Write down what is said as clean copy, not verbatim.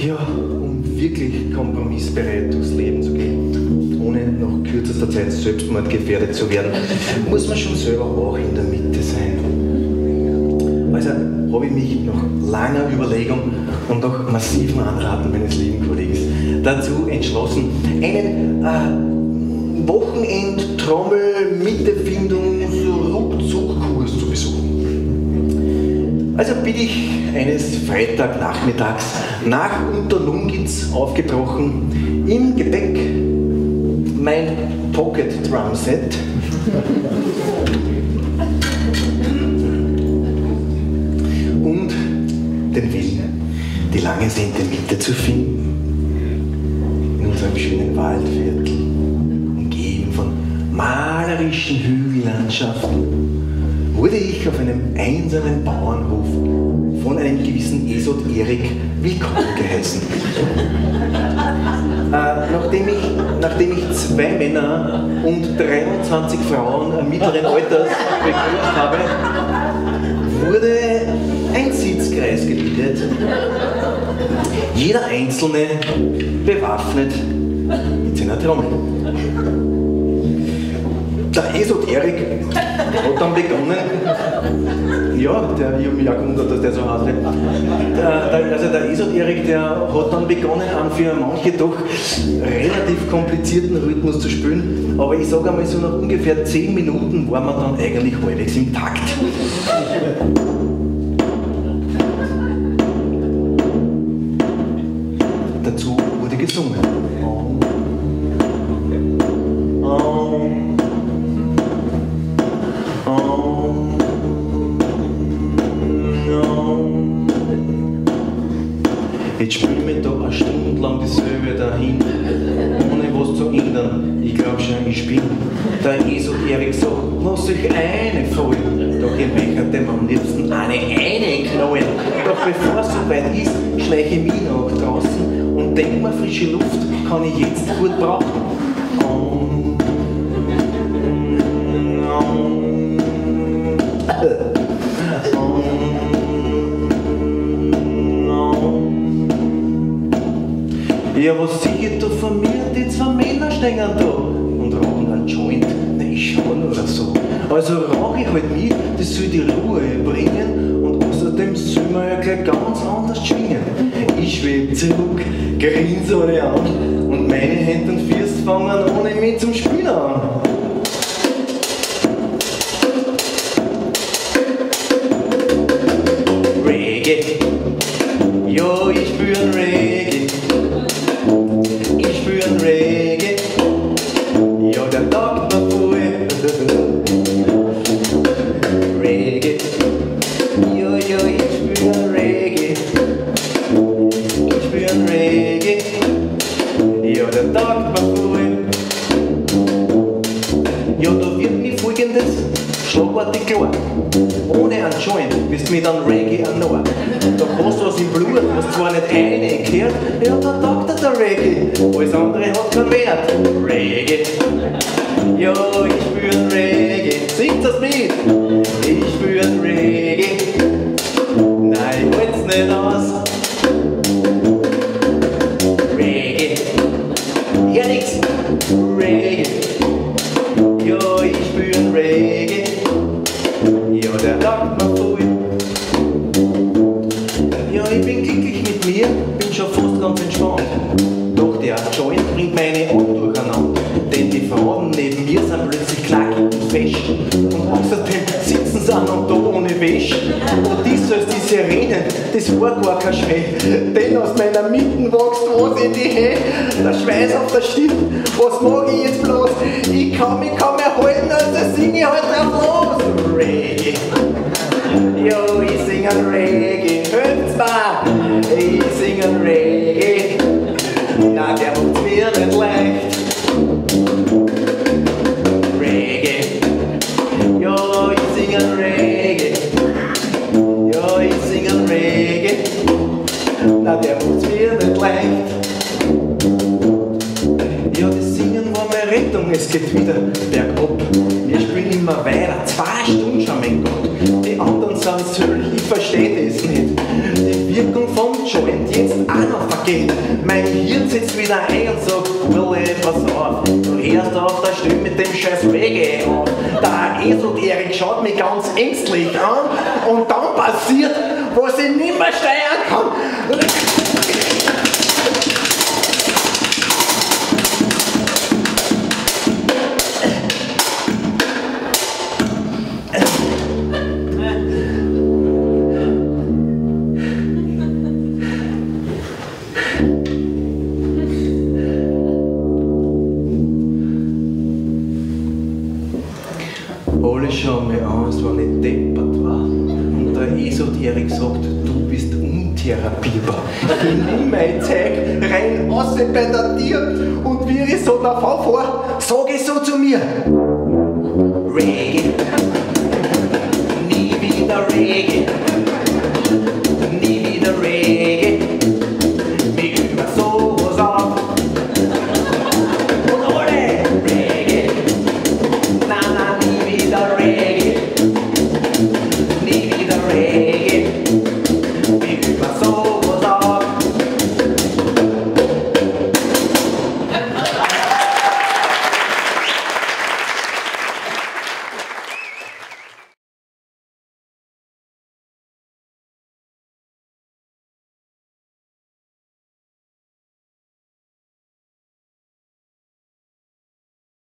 Ja, um wirklich kompromissbereit durchs Leben zu gehen, ohne nach kürzester Zeit selbstmordgefährdet zu werden, muss man schon selber auch in der Mitte sein. Also habe ich mich nach langer Überlegung und nach massiven Anraten meines lieben Kollegen dazu entschlossen, einen Wochenend-Trommel-Mittefindungs-Ruckzuck-Kurs zu besuchen. Also bin ich eines Freitagnachmittags nach Unterlungitz aufgebrochen, im Gepäck mein Pocket Drum Set und den Willen, die lange sehnte Mitte zu finden, in unserem schönen Waldviertel, umgeben von malerischen Hügellandschaften, wurde ich auf einem einsamen Bauernhof von einem gewissen Esot Erik willkommen geheißen. Nachdem ich 2 Männer und 23 Frauen mittleren Alters begrüßt habe, wurde ein Sitzkreis gebildet. Jeder Einzelne bewaffnet mit seiner Trommel. Der Esot Erik hat dann begonnen, ja, ich habe mich auch gewundert, dass der so heißt. Also der Esot Erik, der hat dann begonnen, einen für manche doch relativ komplizierten Rhythmus zu spielen, aber ich sage einmal so nach ungefähr 10 Minuten war man dann eigentlich halbwegs im Takt. Dazu wurde gesungen. Jetzt spielen wir da eine Stunde lang dieselbe dahin, ohne was zu ändern. Ich glaube schon, ich bin. Der Esot Erik sagt, lass euch eine fallen. Doch ich möchte dem am liebsten eine knallen. Doch bevor es soweit ist, schleiche ich mich nach draußen und denk mir, frische Luft kann ich jetzt gut brauchen. Ja, was sehe ich da von mir? Die 2 Männer stehen da und rauchen einen Joint. Nein, ich schau nur so. Also rauche ich halt mit, das soll die Ruhe bringen und außerdem soll man ja gleich ganz anders schwingen. Ich schweb zurück, grinse alle an und meine Hände und Füße fangen ohne mich zum Spielen an. Reggae, ja, ich spür ein Reggae. Reggae, ja, der taugt mir voll. Reggae, ja, ich spür Reggae. Ich spür Reggae, ja, der taugt mir voll. Ja, da wird mir folgendes schlagartig klar. Ohne einen Joint bist du mit einem Reggae an Nord. Da hast du was im Blut, was zwar nicht reingehört, ja, da taugt der Reggae. Alles andere hat keinen Wert. Reggae, ja, ich spür Reggae. Singt das mit? Ich spür Reggae. Nein, ich halt's nicht aus. Reggae, ja nix. Reggae, ja, ich spür Reggae. Ja, der taugt mir voll. Ja, ich bin glücklich mit mir, bin schon fast ganz entspannt. Doch der Joint bringt meine Ohren durcheinander. Denn die Frauen neben mir sind plötzlich klackig und fest. Und außerdem sitzen sie auch noch da ohne Wäsche. Und dies als die Sirenen, das war gar kein Schmäh. Denn aus meiner Mitte wächst was in die Höhe. Der Schweiß auf der Stirn, was mag ich jetzt bloß? Ich kann mich kaum erhalten, also sing ich halt drauf los. Reggae, jo, ich sing ein Reggae. Hört's mal, ich sing ein Reggae. Na, der macht's mir nicht leicht. Reggae, ja, ich sing ein Reggae. Ja, ich sing ein Reggae. Na, der macht's mir nicht leicht. Ja, das Singen war meine Rettung, es geht wieder bergab. Wir spielen immer weiter, 2 Stunden schon, mein Gott. Die anderen sind söll, ich versteh das nicht. Die Wirkung vom Joint jetzt auch noch verkauft. geht. Mein Hirn sitzt wieder ein und sagt, Willi, pass auf, du hörst auf der Stimme mit dem scheiß Reggae auf. Der Esoterik schaut mich ganz ängstlich an und dann passiert, was ich nicht mehr steuern kann. Alle schauen mich an, als wenn ich deppert war. Und der Esoterik sagt, du bist untherapierbar. Ich nimm mein Zeug rein aus bei der Tür und wie ich so davon fahre, sag ich so zu mir: Reggae, nie wieder Reggae.